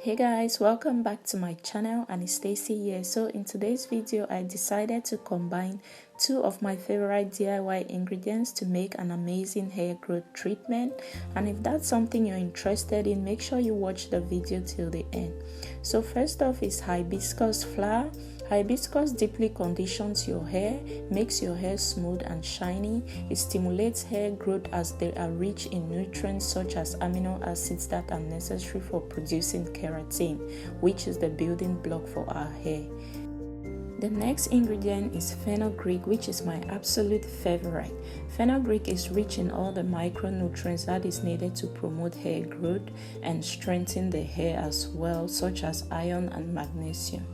Hey guys, welcome back to my channel, and it's Stacey here. So in today's video I decided to combine two of my favorite DIY ingredients to make an amazing hair growth treatment. And if that's something you're interested in, make sure you watch the video till the end. So first off is hibiscus flower. Hibiscus deeply conditions your hair, makes your hair smooth and shiny. It stimulates hair growth as they are rich in nutrients such as amino acids that are necessary for producing keratin, which is the building block for our hair. The next ingredient is fenugreek, which is my absolute favorite. Fenugreek is rich in all the micronutrients that is needed to promote hair growth and strengthen the hair as well, such as iron and magnesium.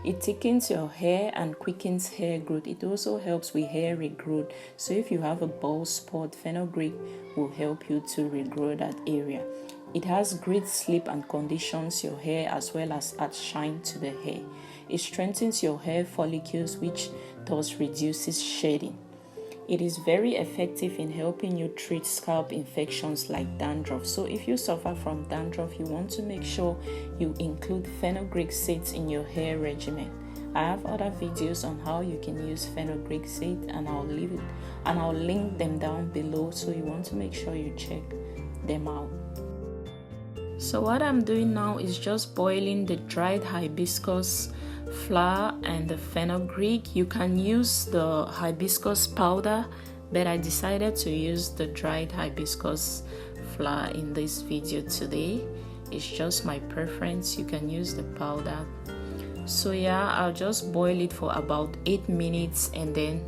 It thickens your hair and quickens hair growth. It also helps with hair regrowth. So if you have a bald spot, fenugreek will help you to regrow that area. It has great sleep and conditions your hair as well as adds shine to the hair. It strengthens your hair follicles, which thus reduces shedding. It is very effective in helping you treat scalp infections like dandruff. So if you suffer from dandruff, you want to make sure you include fenugreek seeds in your hair regimen. I have other videos on how you can use fenugreek seeds, and I'll link them down below, so you want to make sure you check them out. So what I'm doing now is just boiling the dried hibiscus flower and the fenugreek. You can use the hibiscus powder, but I decided to use the dried hibiscus flower in this video today. It's just my preference. You can use the powder. So yeah, I'll just boil it for about 8 minutes and then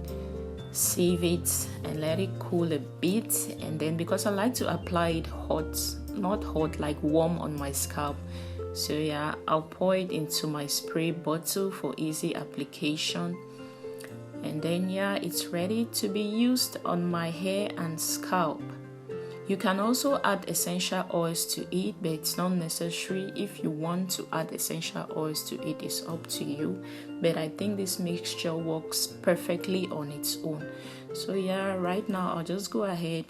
sieve it and let it cool a bit. And then, because I like to apply it hot, not hot, like warm on my scalp, so yeah, I'll pour it into my spray bottle for easy application. And then yeah, it's ready to be used on my hair and scalp. You can also add essential oils to it, but it's not necessary. If you want to add essential oils to it, it's up to you, but I think this mixture works perfectly on its own. So yeah, right now I'll just go ahead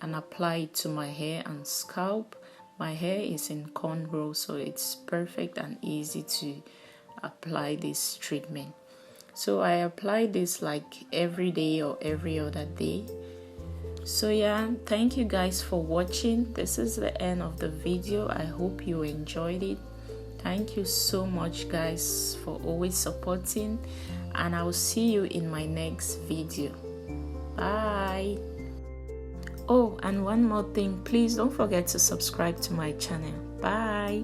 and apply it to my hair and scalp. My hair is in cornrow, so it's perfect and easy to apply this treatment. So I apply this like every day or every other day. So yeah, thank you guys for watching. This is the end of the video. I hope you enjoyed it. Thank you so much guys for always supporting, and I will see you in my next video. Bye. Oh, and one more thing, please don't forget to subscribe to my channel. Bye.